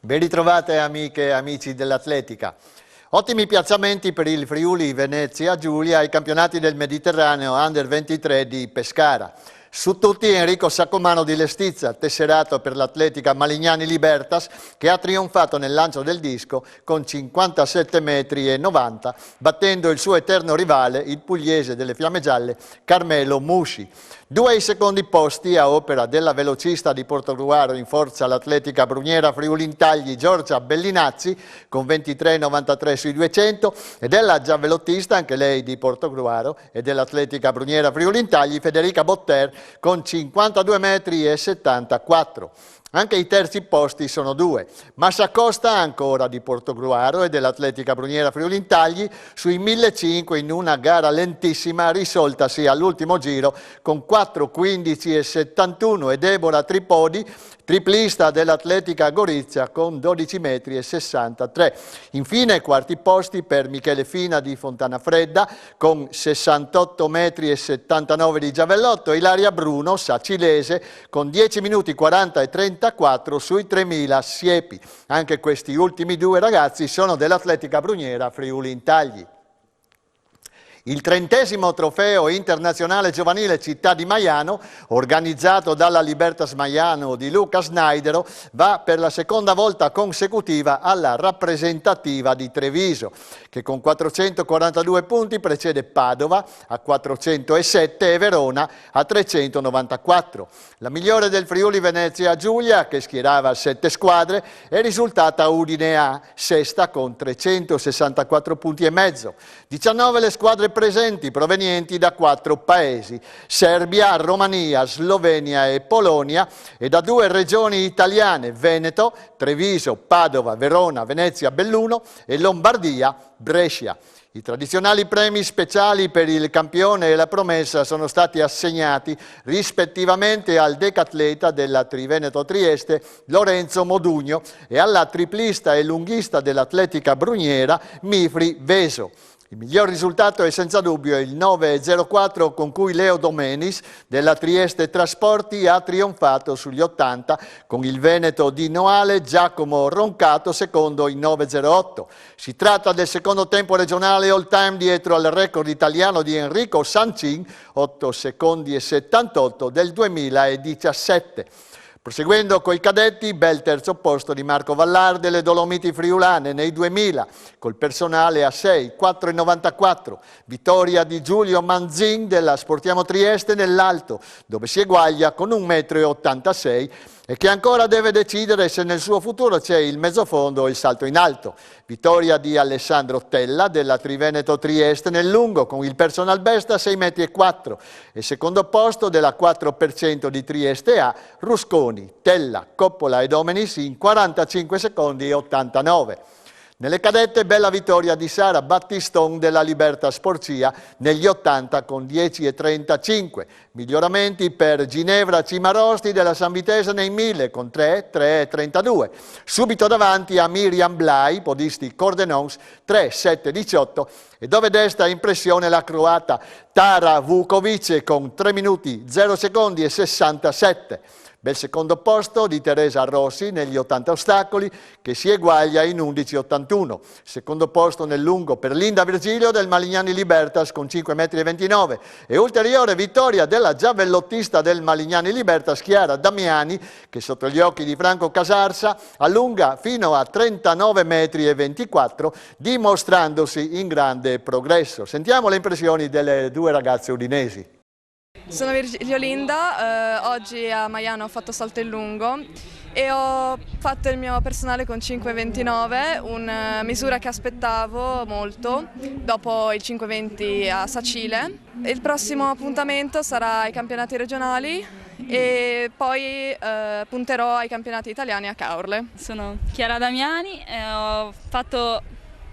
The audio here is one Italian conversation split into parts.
Ben ritrovate amiche e amici dell'atletica. Ottimi piazzamenti per il Friuli Venezia Giulia ai campionati del Mediterraneo Under 23 di Pescara. Su tutti Enrico Sacomano di Lestizza, tesserato per l'atletica Malignani Libertas, che ha trionfato nel lancio del disco con 57,90 metri, battendo il suo eterno rivale, il pugliese delle Fiamme Gialle, Carmelo Musci. Due ai secondi posti a opera della velocista di Portogruaro in forza all'atletica Bruniera Friuli Intagli Giorgia Bellinazzi con 23,93 sui 200 e della giavellotista, anche lei di Portogruaro, e dell'atletica Bruniera Friuli Intagli Federica Botter con 52,74 metri. Anche i terzi posti sono due. Massa Costa, ancora di Portogruaro e dell'atletica Bruniera Friuli Intagli, sui 1.500 in una gara lentissima risoltasi all'ultimo giro con 4,15,71 e Deborah Tripodi, triplista dell'atletica Gorizia con 12,63 metri. Infine quarti posti per Michele Fina di Fontana Fredda con 68,79 metri di giavellotto e Ilaria Bruno, sacilese, con 10 minuti 40 e 34 sui 3.000 siepi. Anche questi ultimi due ragazzi sono dell'atletica Bruniera Friuli Intagli. Il 30° trofeo internazionale giovanile Città di Maiano, organizzato dalla Libertas Maiano di Luca Snaidero, va per la seconda volta consecutiva alla rappresentativa di Treviso, che con 442 punti precede Padova a 407 e Verona a 394. La migliore del Friuli Venezia Giulia, che schierava 7 squadre, è risultata Udine A, sesta con 364 punti e mezzo. 19 le squadre presenti provenienti da 4 paesi, Serbia, Romania, Slovenia e Polonia, e da 2 regioni italiane, Veneto, Treviso, Padova, Verona, Venezia, Belluno e Lombardia, Brescia. I tradizionali premi speciali per il campione e la promessa sono stati assegnati rispettivamente al decatleta della Triveneto Trieste Lorenzo Modugno e alla triplista e lunghista dell'atletica Bruniera Mifri Veso. Il miglior risultato è senza dubbio il 9,04 con cui Leo Domenis della Trieste Trasporti ha trionfato sugli 80 con il veneto di Noale Giacomo Roncato secondo in 9,08. Si tratta del secondo tempo regionale all time dietro al record italiano di Enrico Sancin, 8 secondi e 78 del 2017. Proseguendo coi cadetti, bel terzo posto di Marco Vallar delle Dolomiti Friulane nei 2000, col personale a 6, 4,94. Vittoria di Giulio Manzin della Sportiamo Trieste nell'alto, dove si eguaglia con 1,86 metri e che ancora deve decidere se nel suo futuro c'è il mezzofondo o il salto in alto. Vittoria di Alessandro Tella della Triveneto Trieste nel lungo con il personal best a 6,4 metri e secondo posto della 4% di Trieste A Rusconi, Tella, Coppola e Domenis in 45 secondi e 89. Nelle cadette bella vittoria di Sara Battiston della Libertas Porcia negli 80 con 10,35. Miglioramenti per Ginevra Cimarosti della San Vitese nei 1000 con 3,32. Subito davanti a Miriam Blai, podisti Cordenons, 3,18. E dove desta impressione la croata Tara Vukovic con 3 minuti 0 secondi e 67. Bel secondo posto di Teresa Rossi negli 80 ostacoli che si eguaglia in 11,81. Secondo posto nel lungo per Linda Virgilio del Malignani Libertas con 5,29 metri e ulteriore vittoria della giavellottista del Malignani Libertas Chiara Damiani che sotto gli occhi di Franco Casarsa allunga fino a 39,24 metri dimostrandosi in grande progresso. Sentiamo le impressioni delle due ragazze udinesi. Sono Virgiliolinda, oggi a Maiano ho fatto salto in lungo e ho fatto il mio personale con 5,29, una misura che aspettavo molto dopo il 5,20 a Sacile. Il prossimo appuntamento sarà ai campionati regionali e poi punterò ai campionati italiani a Caorle. Sono Chiara Damiani,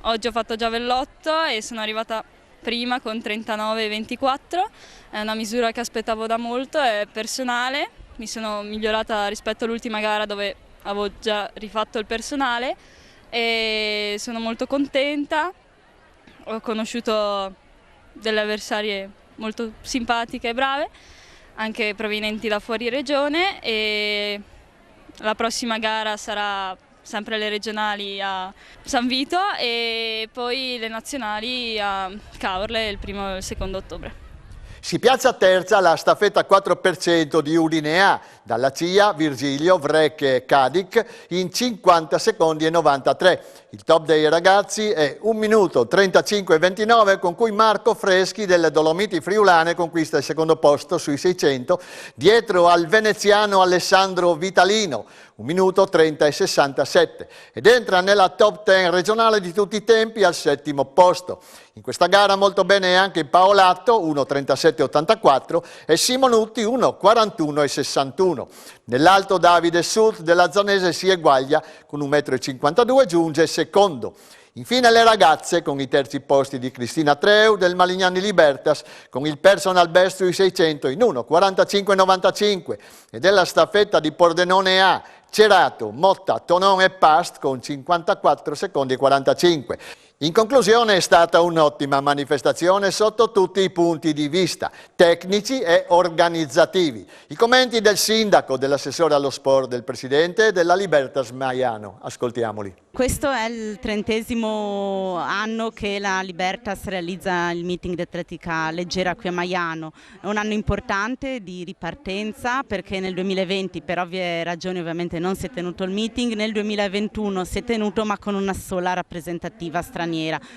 oggi ho fatto giavellotto e sono arrivata prima con 39,24, è una misura che aspettavo da molto, è personale, mi sono migliorata rispetto all'ultima gara dove avevo già rifatto il personale e sono molto contenta, ho conosciuto delle avversarie molto simpatiche e brave, anche provenienti da fuori regione e la prossima gara sarà sempre le regionali a San Vito e poi le nazionali a Caorle il 1° e il 2° ottobre. Si piazza terza la staffetta 4% di Udine A, dalla CIA, Virgilio, Vrecche e Cadic in 50 secondi e 93. Il top dei ragazzi è 1 minuto 35,29 con cui Marco Freschi delle Dolomiti Friulane conquista il secondo posto sui 600 dietro al veneziano Alessandro Vitalino, 1 minuto 30,67 ed entra nella top 10 regionale di tutti i tempi al 7° posto. In questa gara molto bene anche Paolatto, 1,37,84 e Simonutti, 1,41,61. Nell'alto Davide Sud della Zanese si eguaglia con 1,52 m, giunge secondo. Infine le ragazze con i terzi posti di Cristina Treu del Malignani Libertas con il personal best sui 600 in 1,45,95 e della staffetta di Pordenone A, Cerato, Motta, Tonon e Past con 54 secondi e 45. In conclusione è stata un'ottima manifestazione sotto tutti i punti di vista, tecnici e organizzativi. I commenti del sindaco, dell'assessore allo sport, del presidente e della Libertas Maiano. Ascoltiamoli. Questo è il 30° anno che la Libertas realizza il meeting di atletica leggera qui a Maiano. È un anno importante di ripartenza perché nel 2020 per ovvie ragioni ovviamente non si è tenuto il meeting, nel 2021 si è tenuto ma con una sola rappresentativa straniera.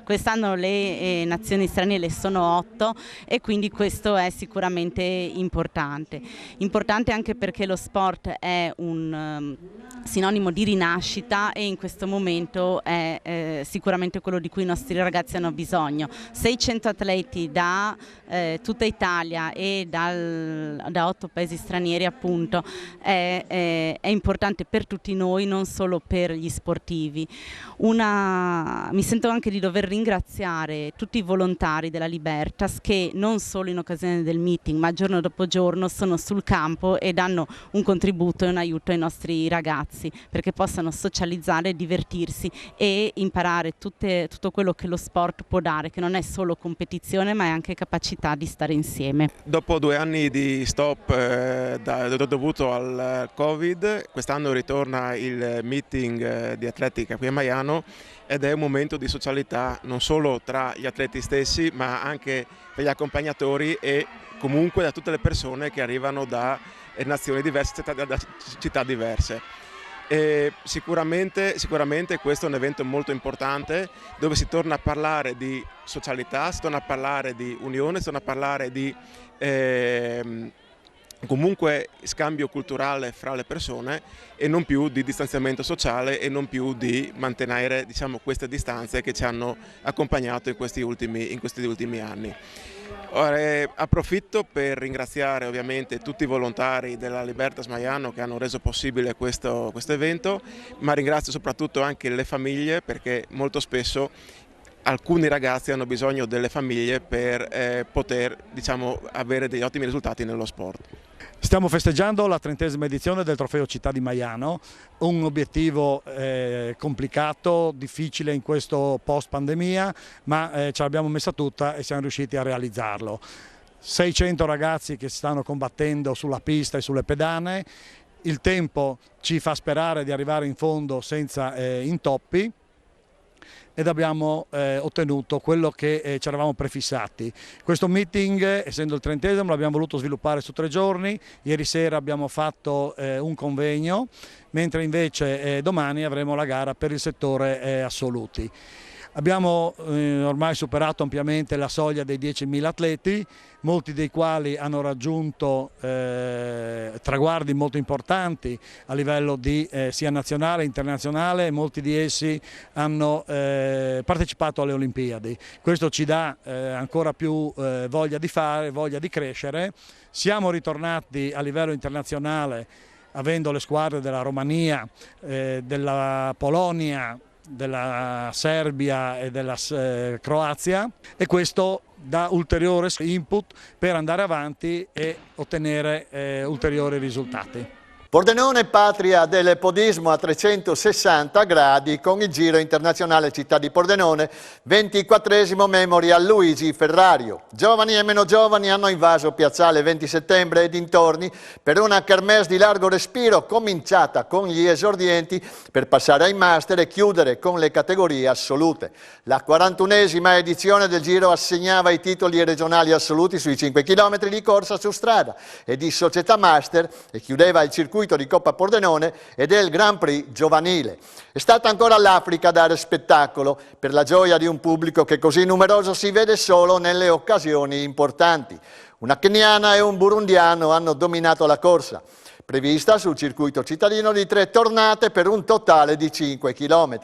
Quest'anno le nazioni straniere sono 8 e quindi questo è sicuramente importante. Importante anche perché lo sport è un sinonimo di rinascita e in questo momento è sicuramente quello di cui i nostri ragazzi hanno bisogno. 600 atleti da tutta Italia e da 8 paesi stranieri appunto è importante per tutti noi, non solo per gli sportivi. Mi sento anche di dover ringraziare tutti i volontari della Libertas che non solo in occasione del meeting ma giorno dopo giorno sono sul campo e danno un contributo e un aiuto ai nostri ragazzi perché possano socializzare, divertirsi e imparare tutto quello che lo sport può dare, che non è solo competizione ma è anche capacità di stare insieme. Dopo 2 anni di stop dovuto al Covid, quest'anno ritorna il meeting di atletica qui a Maiano ed è un momento di socialità non solo tra gli atleti stessi ma anche per gli accompagnatori e comunque da tutte le persone che arrivano da nazioni diverse, da città diverse. E sicuramente questo è un evento molto importante dove si torna a parlare di socialità, si torna a parlare di unione, si torna a parlare di comunque scambio culturale fra le persone e non più di distanziamento sociale e non più di mantenere, diciamo, queste distanze che ci hanno accompagnato in questi ultimi anni. Ora, approfitto per ringraziare ovviamente tutti i volontari della Libertas Maiano che hanno reso possibile questo evento, ma ringrazio soprattutto anche le famiglie perché molto spesso alcuni ragazzi hanno bisogno delle famiglie per poter, diciamo, avere degli ottimi risultati nello sport. Stiamo festeggiando la 30ª edizione del Trofeo Città di Maiano, un obiettivo complicato, difficile in questo post pandemia, ma ce l'abbiamo messa tutta e siamo riusciti a realizzarlo. 600 ragazzi che si stanno combattendo sulla pista e sulle pedane, il tempo ci fa sperare di arrivare in fondo senza intoppi ed abbiamo ottenuto quello che ci eravamo prefissati. Questo meeting, essendo il 30°, l'abbiamo voluto sviluppare su 3 giorni, ieri sera abbiamo fatto un convegno, mentre invece domani avremo la gara per il settore assoluti. Abbiamo ormai superato ampiamente la soglia dei 10.000 atleti, molti dei quali hanno raggiunto traguardi molto importanti a livello di sia nazionale che internazionale, e molti di essi hanno partecipato alle Olimpiadi. Questo ci dà ancora più voglia di fare, voglia di crescere. Siamo ritornati a livello internazionale avendo le squadre della Romania, della Polonia, della Serbia e della Croazia, e questo dà ulteriore input per andare avanti e ottenere ulteriori risultati. Pordenone, patria del podismo a 360 gradi, con il Giro Internazionale Città di Pordenone, 24esimo Memorial Luigi Ferrario. Giovani e meno giovani hanno invaso Piazzale 20 settembre e dintorni per una kermesse di largo respiro, cominciata con gli esordienti per passare ai master e chiudere con le categorie assolute. La 41esima edizione del Giro assegnava i titoli regionali assoluti sui 5 km di corsa su strada e di società master e chiudeva il circuito di Coppa Pordenone e del Grand Prix giovanile. È stata ancora l'Africa a dare spettacolo per la gioia di un pubblico che così numeroso si vede solo nelle occasioni importanti. Una keniana e un burundiano hanno dominato la corsa, prevista sul circuito cittadino di 3 tornate per un totale di 5 km.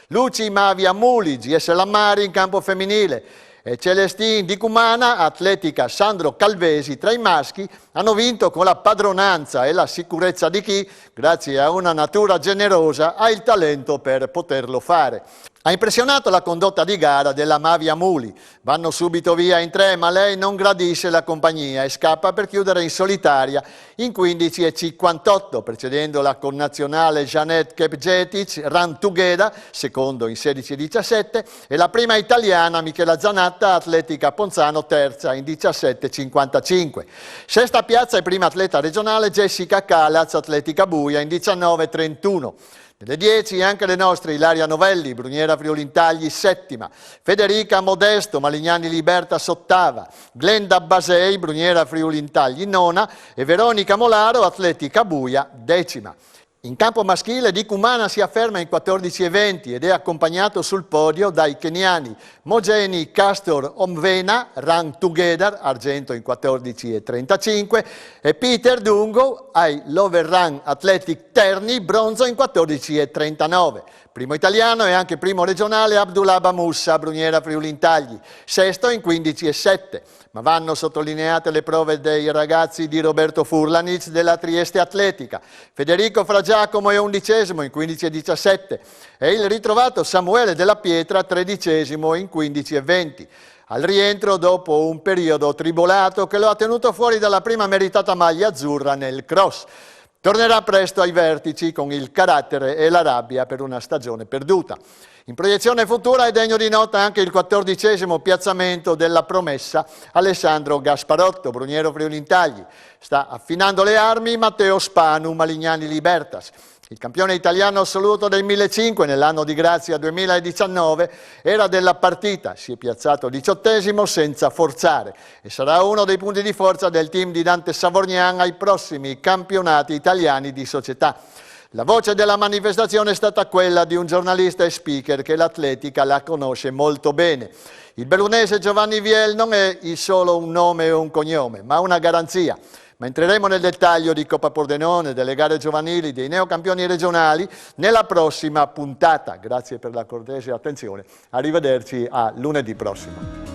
Luci Mavia Muli, GS Lammari in campo femminile, e Celestin di Cumana, Atletica Sandro Calvesi tra i maschi, hanno vinto con la padronanza e la sicurezza di chi, grazie a una natura generosa, ha il talento per poterlo fare. Ha impressionato la condotta di gara della Mavia Muli. Vanno subito via in 3, ma lei non gradisce la compagnia e scappa per chiudere in solitaria in 15,58, precedendo la connazionale Janette Kepjetic, Run Together, secondo in 16,17, e la prima italiana Michela Zanatta, Atletica Ponzano, terza in 17,55. Sesta piazza e prima atleta regionale Jessica Calaz, Atletica Buia, in 19,31. Nelle 10 anche le nostre Ilaria Novelli, Bruniera Friulintagli, settima, Federica Modesto, Malignani Libertas, ottava, Glenda Basei, Bruniera Friulintagli, nona, e Veronica Molaro, Atletica Buia, decima. In campo maschile Di Cumana si afferma in 14,20 ed è accompagnato sul podio dai keniani Mogeni Castor Omvena, Run Together, argento in 14,35, e Peter Dungo ai Lover Run Athletic Terni, bronzo in 14,39. Primo italiano e anche primo regionale Abdullah Moussa, Bruniera Friulintagli, sesto in 15,7. Ma vanno sottolineate le prove dei ragazzi di Roberto Furlanic della Trieste Atletica. Federico Fragiacomo è 11esimo in 15,17 e il ritrovato Samuele Della Pietra 13esimo in 15,20. Al rientro dopo un periodo tribolato che lo ha tenuto fuori dalla prima meritata maglia azzurra nel cross. Tornerà presto ai vertici con il carattere e la rabbia per una stagione perduta. In proiezione futura è degno di nota anche il 14esimo piazzamento della promessa Alessandro Gasparotto, Bruniero Friulintagli. Sta affinando le armi Matteo Spanu, Malignani Libertas. Il campione italiano assoluto del 1500 nell'anno di grazia 2019 era della partita, si è piazzato 18esimo senza forzare e sarà uno dei punti di forza del team di Dante Savorgnan ai prossimi campionati italiani di società. La voce della manifestazione è stata quella di un giornalista e speaker che l'atletica la conosce molto bene. Il bellunese Giovanni Viel non è solo un nome o un cognome, ma una garanzia. Ma entreremo nel dettaglio di Coppa Pordenone, delle gare giovanili, dei neocampioni regionali nella prossima puntata. Grazie per la cortese attenzione. Arrivederci a lunedì prossimo.